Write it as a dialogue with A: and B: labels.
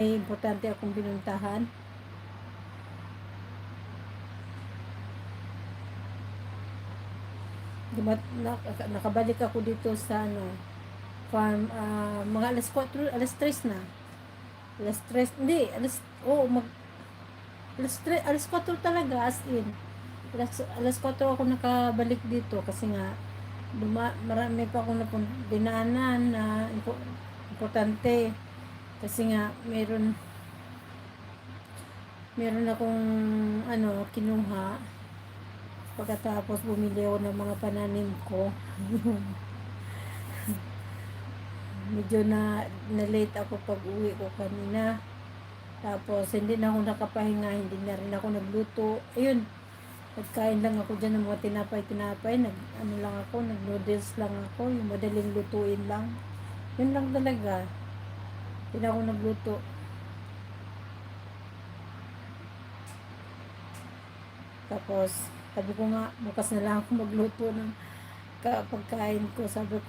A: may importante akong binuntahan. Nakabalik ako dito sa farm, mga alas 4, alas 3 na. Alas 3, hindi, alas 4 talaga, as in. Alas 4 ako nakabalik dito kasi nga, marami pa akong dinaanan na importante. Kasi nga, meron akong kinuha. Pagkatapos bumili ako ng mga pananim ko. Medyo na late ako pag uwi ko kanina. Tapos hindi na ako nakapahinga, hindi na rin ako nagluto. Ayun, nagkain lang ako dyan ng mga tinapay. Nag-noodles lang ako. Yung madaling lutuin lang. Yun lang talaga. Hindi na ako nagluto. Tapos, sabi ko nga, bukas na lang ako magluto ng pagkain ko. Sabi ko,